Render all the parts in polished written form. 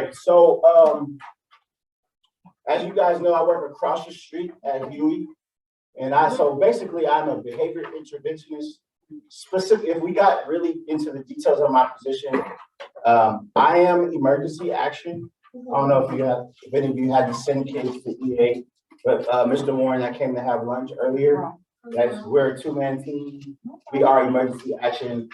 right, so as you guys know, I work across the street at Huey, and so basically I'm a behavior interventionist. Specific, if we got really into the details of my position, I am emergency action. I don't know if any of you had to send kids to EA, but Mr. Warren, I came to have lunch earlier. We're a two-man team. We are emergency action.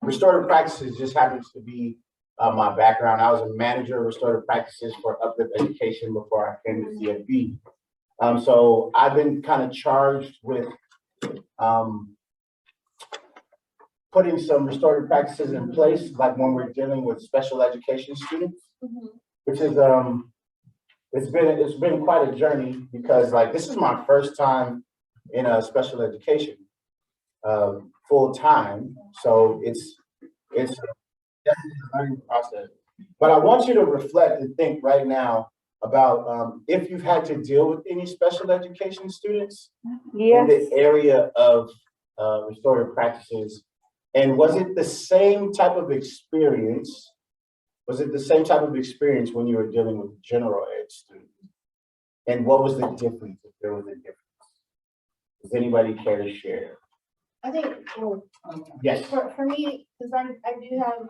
Restorative practices just happens to be my background. I was a manager of restorative practices for uplift education before I came to CFB. So I've been kind of charged with putting some restorative practices in place, like when we're dealing with special education students, which is it's been quite a journey, because like this is my first time in a special education full time, so it's definitely a learning process. But I want you to reflect and think right now about if you've had to deal with any special education students in the area of restorative practices. And was it the same type of experience? Was it the same type of experience when you were dealing with general ed students? And what was the difference, if there was a difference? Does anybody care to share? I think, Yes. For me, because I do have,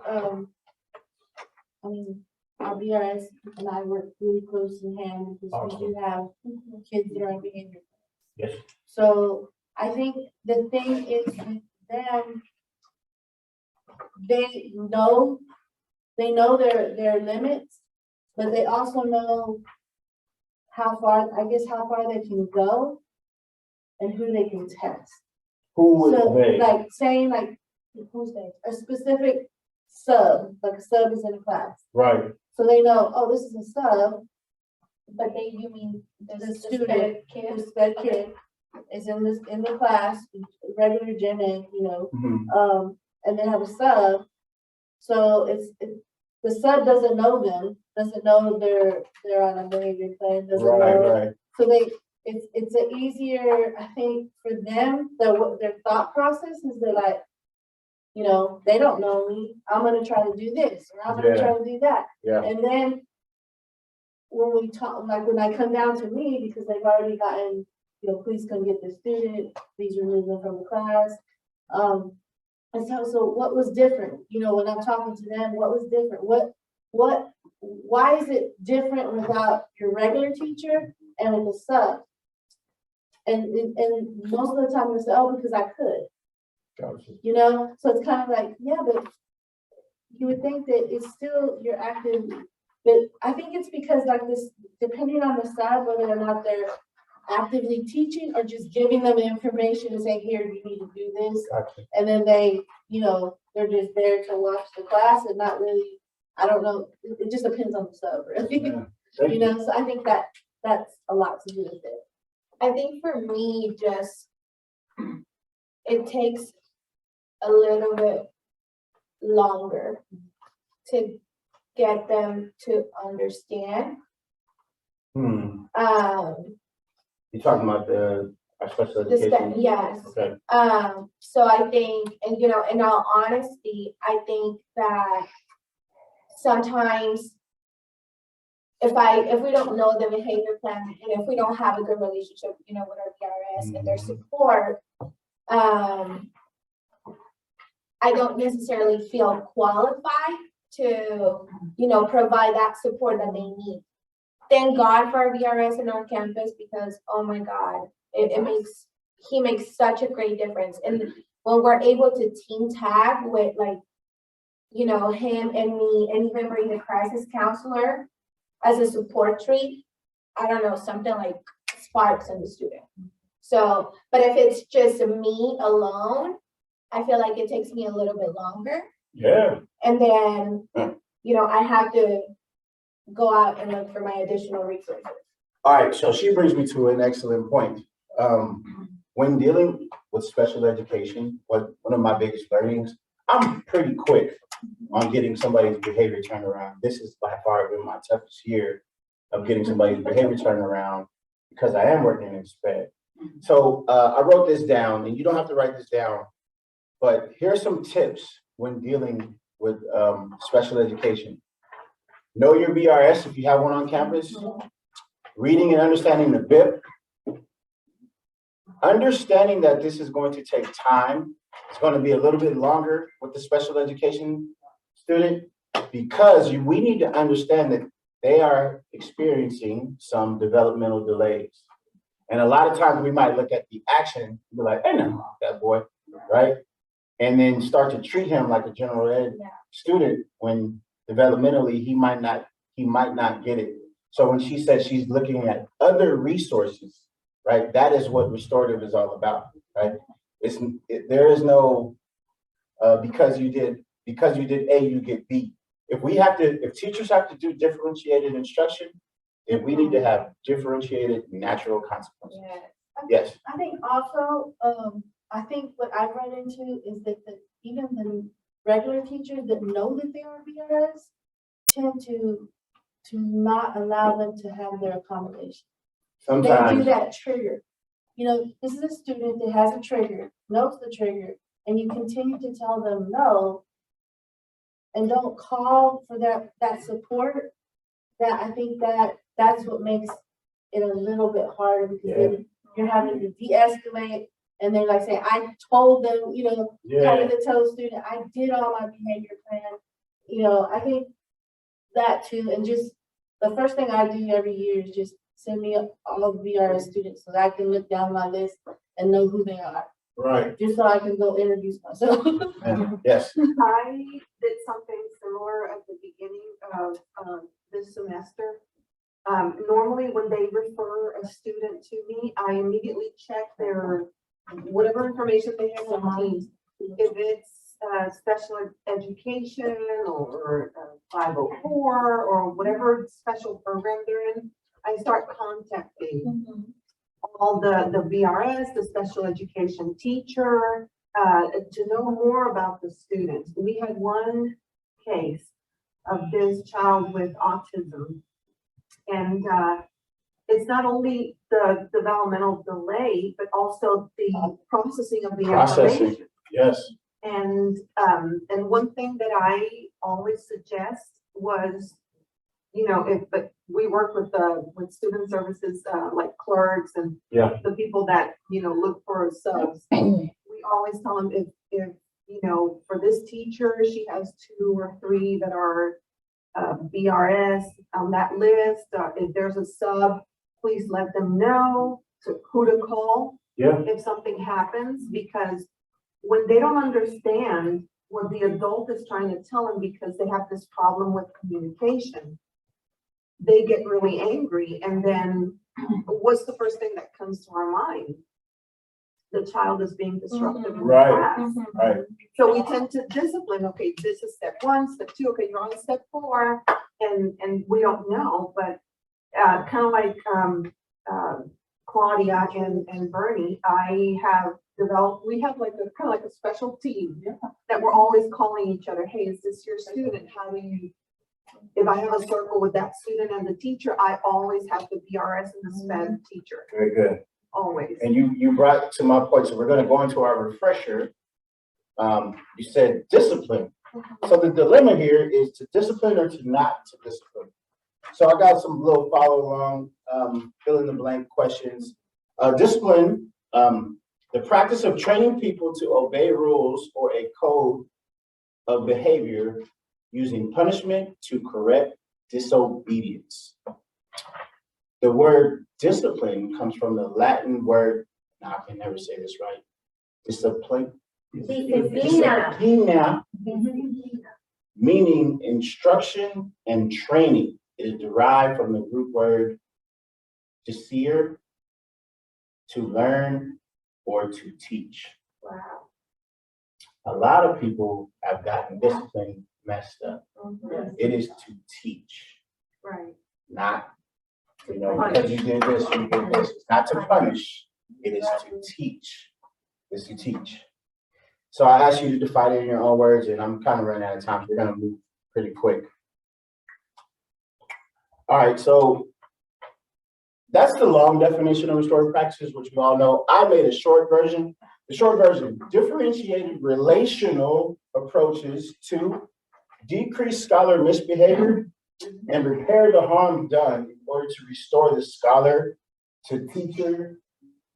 our BRS and I work really close in hand, because we do have kids that are on behavior. Yes. So I think the thing is with them, they know their limits, but they also know how far they can go and who they can test. Who So, was they? like saying like who's they? A specific sub, like a sub is in a class. Right. So they know, oh, this is a sub, but you mean the student, the sped kid is in the class, regular gen ed, and they have a sub. So the sub doesn't know them, doesn't know they're on a behavior plan, doesn't know. Right. So it's an easier, I think, for them, their thought process is they're like, they don't know me. I'm gonna try to do this, or I'm gonna try to do that. Yeah. And then when we talk, like when I come down to me, because they've already gotten, please come get the student, please remove them from the class. And so what was different? When I'm talking to them, what was different? Why is it different without your regular teacher and with the sub? And most of the time they say, oh, because I could. Gotcha. So it's kind of like, yeah, but you would think that it's still you're active, but I think it's because like this, depending on the side, whether or not they're actively teaching or just giving them information and saying, here, you need to do this. Gotcha. And then they, they're just there to watch the class and not really, I don't know, it just depends on the sub, really. Yeah. So I think that's a lot to do with it. I think for me, just it takes a little bit longer to get them to understand. You're talking about our special education? Yes. Okay. So I think, and in all honesty, I think that sometimes if we don't know the behavior plan and if we don't have a good relationship, with our PRS and their support, I don't necessarily feel qualified to, provide that support that they need. Thank God for our VRS in our campus, because oh my God, he makes such a great difference. And when we're able to team tag with him and me, and even bring the crisis counselor as a support tree, I don't know, something like sparks in the student. So, but if it's just me alone, I feel like it takes me a little bit longer. Yeah. And then, I have to go out and look for my additional resources. All right, so she brings me to an excellent point. When dealing with special education, one of my biggest learnings, I'm pretty quick on getting somebody's behavior turned around. This is by far been my toughest year of getting somebody's behavior turned around, because I am working in SPED. So I wrote this down, and you don't have to write this down, but here are some tips when dealing with special education. know your BRS if you have one on campus, reading and understanding the BIP, understanding that this is going to take time. It's going to be a little bit longer with the special education student because we need to understand that they are experiencing some developmental delays. And a lot of times we might look at the action and be like, hey, no, that boy, right? And then start to treat him like a general ed student when developmentally he might not get it. So when she said she's looking at other resources, right? That is what restorative is all about, right? There is no because you did A, you get B. If teachers have to do differentiated instruction, then we need to have differentiated natural consequences. Yes. I think also, I think what I've run into is that even the regular teachers that know that they are BRS tend to not allow them to have their accommodation. They do Sometimes, that trigger. You know, this is a student that has a trigger, knows the trigger, and you continue to tell them no, and don't call for that support. That I think that's what makes it a little bit harder because then you're having to de-escalate, and they're like saying, "I told them," you know, having to tell the student, "I did all my behavior plan." You know, I think that too, and just the first thing I do every year is just send me all the VRS students so that I can look down my list and know who they are. right. Just so I can go introduce myself. Yes. I did something similar at the beginning of this semester. Normally when they refer a student to me, I immediately check their, whatever information they have on Teams. If it's special education or 504 or whatever special program they're in, I start contacting all the VRS, the special education teacher, to know more about the students. We had one case of this child with autism, and it's not only the developmental delay, but also the processing of the information. Yes. And one thing that I always suggest was, you know, but we work with student services, like clerks and the people that, you know, look for subs. We always tell them if, you know, for this teacher, she has 2 or 3 that are BRS on that list. If there's a sub, please let them know who to call if something happens, because when they don't understand what the adult is trying to tell them because they have this problem with communication, they get really angry. And then what's the first thing that comes to our mind? The child is being disruptive in class. Right. So we tend to discipline. Okay, this is step 1, step 2. Okay, you're on step 4, and we don't know. But kind of like Claudia and Bernie, I have developed. We have like a kind of like a special team that we're always calling each other. Hey, is this your student? How do you? If I have a circle with that student and the teacher, I always have the BRS and the SPED teacher. Very good. Always. And you brought to my point, so we're going to go into our refresher. You said discipline. So the dilemma here is to discipline or to not to discipline. So I got some little follow along, fill in the blank questions. Discipline, the practice of training people to obey rules or a code of behavior using punishment to correct disobedience. The word discipline comes from the Latin word, now I can never say this right, discipline. Disciplina, meaning instruction and training. It is derived from the root word discere, to learn or to teach. Wow. A lot of people have gotten discipline messed up. It is to teach, Right. not, you know, because you did this, you did this. It's not to punish, it is to teach. It's to teach. So I asked you to define it in your own words, and I'm kind of running out of time, so we're gonna move pretty quick. All right, so that's the long definition of restorative practices, which we all know. I made a short version. The short version: differentiated relational approaches to decrease scholar misbehavior, and repair the harm done in order to restore the scholar to teacher,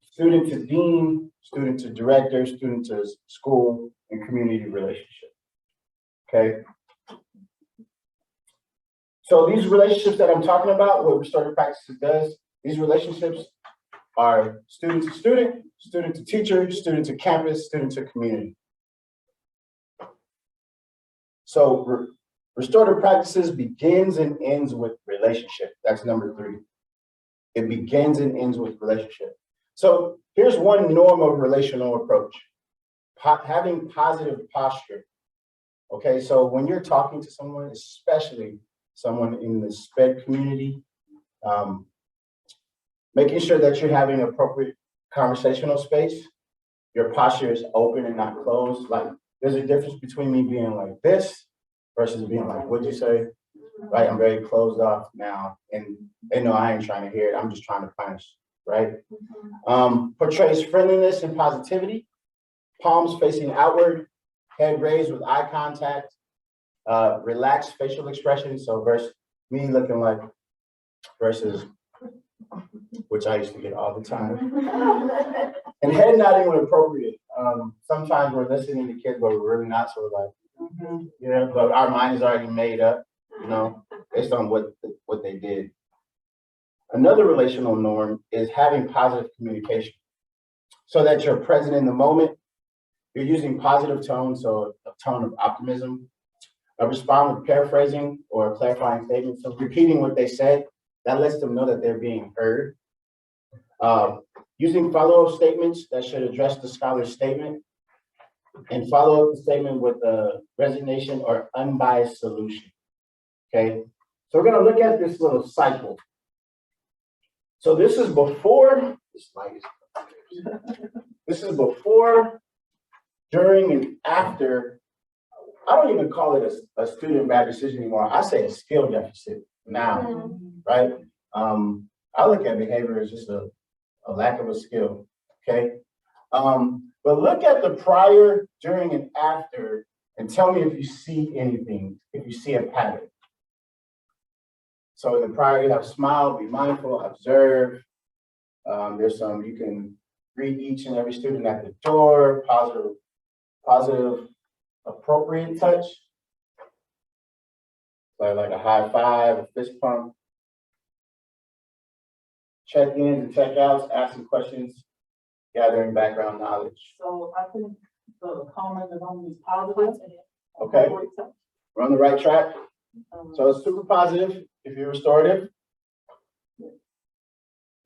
student to dean, student to director, student to school, and community relationship. Okay? So these relationships that I'm talking about, what Restorative Practices does, these relationships are student to student, student to teacher, student to campus, student to community. So Restorative Practices begins and ends with relationship. That's number 3. It begins and ends with relationship. So here's one norm of relational approach. Having positive posture. Okay, so when you're talking to someone, especially someone in the SPED community, making sure that you're having appropriate conversational space, your posture is open and not closed. Like there's a difference between me being like this versus being like, what'd you say? Right, I'm very closed off now, and they know I ain't trying to hear it. I'm just trying to punish, right? Portrays friendliness and positivity, palms facing outward, head raised with eye contact, relaxed facial expression. So versus me looking like versus, which I used to get all the time. And head nodding when appropriate. Sometimes we're listening to kids, but we're really not. So we're like, yeah, but our mind is already made up, you know, based on what they did. Another relational norm is having positive communication, so that you're present in the moment. You're using positive tone, so a tone of optimism. Respond with paraphrasing or a clarifying statement. So repeating what they said, that lets them know that they're being heard. Using follow-up statements that should address the scholar's statement, and follow up the statement with a resignation or unbiased solution. Okay, so we're going to look at this little cycle. So this is before, this is before, during, and after. I don't even call it a student bad decision anymore. I say a skill deficit now, right? I look at behavior as just a lack of a skill, okay? But look at the prior, during, and after, and tell me if you see anything, if you see a pattern. So in the prior, you have smile, be mindful, observe. There's some, you can greet each and every student at the door, positive, appropriate touch. Like a high five, a fist pump. Check-ins and check-outs, asking questions, gathering background knowledge. So I think the comment is on these positives. Okay, we're on the right track. So it's super positive if you're restorative.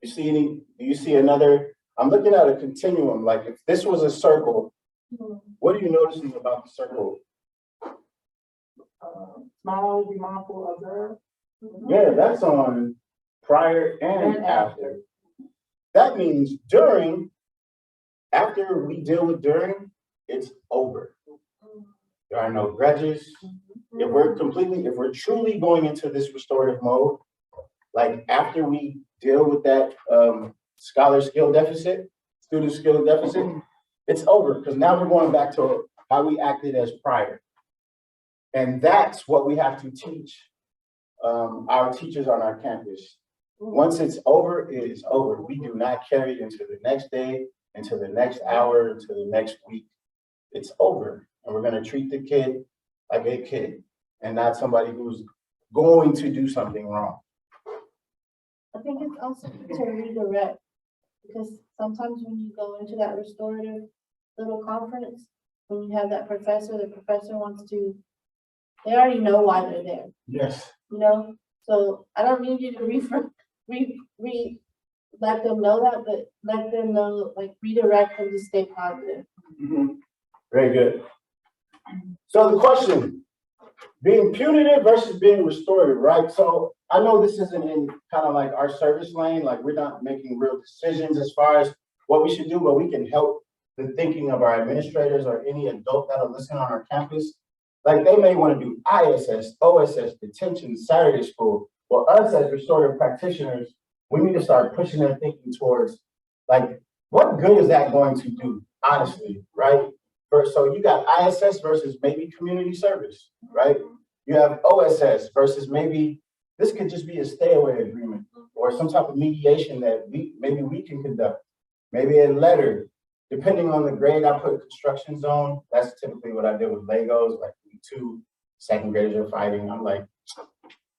Do you see another? I'm looking at a continuum. Like if this was a circle, what are you noticing about the circle? Smile, be mindful, observe. Yeah, that's on prior and after. That means during, after we deal with during, it's over. There are no grudges. If we're truly going into this restorative mode, like after we deal with that scholar skill deficit, student skill deficit, it's over because now we're going back to how we acted as prior. And that's what we have to teach our teachers on our campus. Once it's over, it is over. We do not carry it into the next day, into the next hour, into the next week. It's over. And we're going to treat the kid like a kid and not somebody who's going to do something wrong. I think it's also to redirect, because sometimes when you go into that restorative little conference, when you have that professor, the professor wants to, they already know why they're there, Yes. you know? So I don't need you to let them know that, but let them know, like redirect them to stay positive. Very good. So the question, being punitive versus being restorative, right? So I know this isn't in kind of like our service lane, like we're not making real decisions as far as what we should do, but we can help the thinking of our administrators or any adult that'll listen on our campus. Like they may want to do ISS, OSS, detention, Saturday school. Well, us as restorative practitioners, we need to start pushing their thinking towards like, what good is that going to do, honestly, right? So you got ISS versus maybe community service, right? You have OSS versus maybe This could just be a stay away agreement or some type of mediation that maybe we can conduct. Maybe a letter, depending on the grade I put construction zone. That's typically what I did with Legos, like 2 second graders are fighting. I'm like,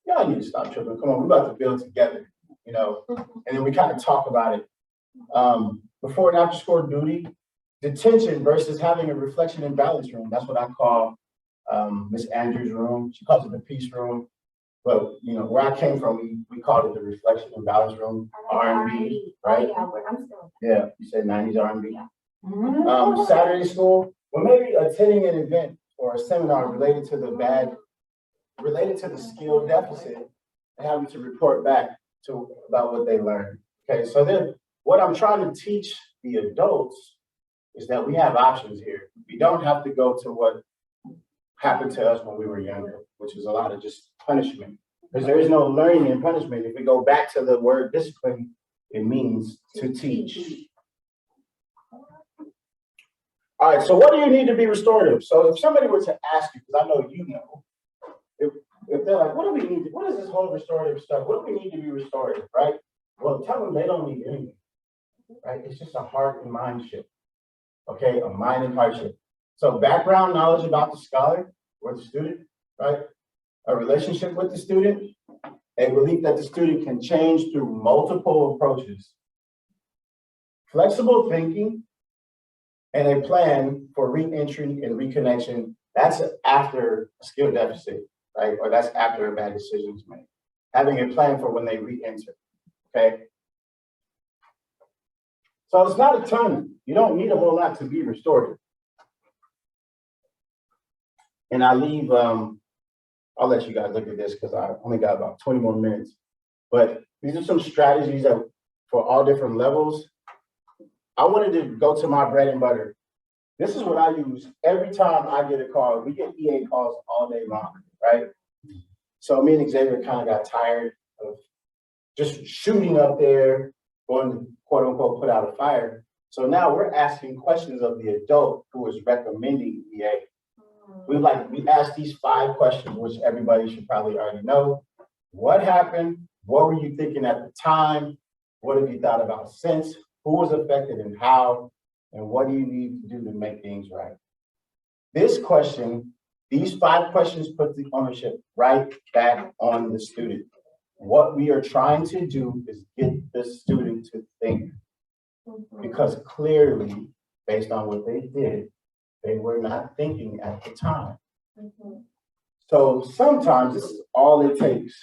y'all need to stop tripping. Come on, we're about to build together, you know? And then we kind of talk about it. Before and after school duty, detention versus having a reflection and balance room. That's what I call Miss Andrews' room. She calls it the peace room. But you know, where I came from, we called it the reflection and balance room, R&B, right? Oh, yeah, I'm still. Yeah, you said 90s R&B. Mhm. Saturday school, well, maybe attending an event or a seminar related to the skill deficit and having to report back about what they learned. Okay, so then what I'm trying to teach the adults is that we have options here. We don't have to go to what happened to us when we were younger, which is a lot of just punishment. Because there is no learning in punishment. If we go back to the word discipline, it means to teach. All right, so what do you need to be restorative? So if somebody were to ask you, because I know you know, if they're like, what do we need? What is this whole restorative stuff? What do we need to be restorative, right? Well, tell them they don't need anything, right? It's just a heart and mind shift, okay? A mind and heart shift. So background knowledge about the scholar or the student, right? A relationship with the student, a belief that the student can change through multiple approaches, flexible thinking, and a plan for re-entry and reconnection. That's after a skill deficit, right? Or that's after a bad decision is made. Having a plan for when they re-enter, okay? So it's not a ton. You don't need a whole lot to be restorative. And I leave, I'll let you guys look at this because I only got about 20 more minutes. But these are some strategies that for all different levels. I wanted to go to my bread and butter. This is what I use every time I get a call. We get EA calls all day long, right? So me and Xavier kind of got tired of just shooting up there, going to quote unquote put out a fire. So now we're asking questions of the adult who is recommending EA. We asked these 5 questions, which everybody should probably already know. What happened? What were you thinking at the time? What have you thought about since? Who was affected and how? And what do you need to do to make things right? This question, these 5 questions put the ownership right back on the student. What we are trying to do is get the student to think. Because clearly, based on what they did, they were not thinking at the time. So sometimes this is all it takes.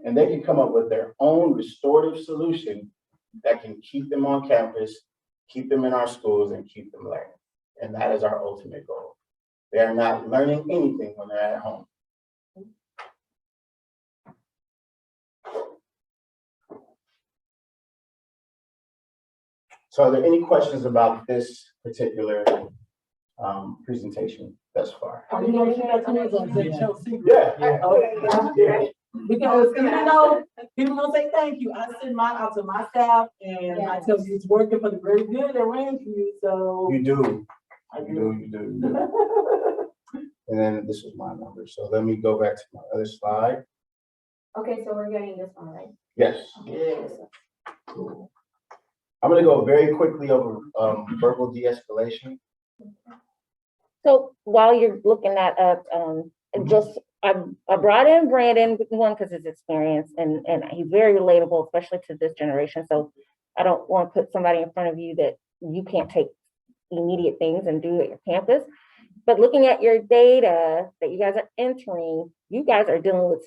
And they can come up with their own restorative solution that can keep them on campus, keep them in our schools, and keep them learning. And that is our ultimate goal. They are not learning anything when they're at home. So are there any questions about this particular presentation thus far? Are you gonna share that to me? So it's no secret. Yeah. Okay. Because even though people don't say thank you, I send mine out to my staff and I tell you it's working for the greater good and ran for you, so. You do. I You do. And then this is my number. So let me go back to my other slide. Okay, so we're getting this one, right? Yes. Yes. Cool. I'm going to go very quickly over verbal de-escalation. So while you're looking that up, I brought in Brandon, one, because his experience and he's very relatable, especially to this generation. So I don't want to put somebody in front of you that you can't take immediate things and do at your campus. But looking at your data that you guys are entering, you guys are dealing with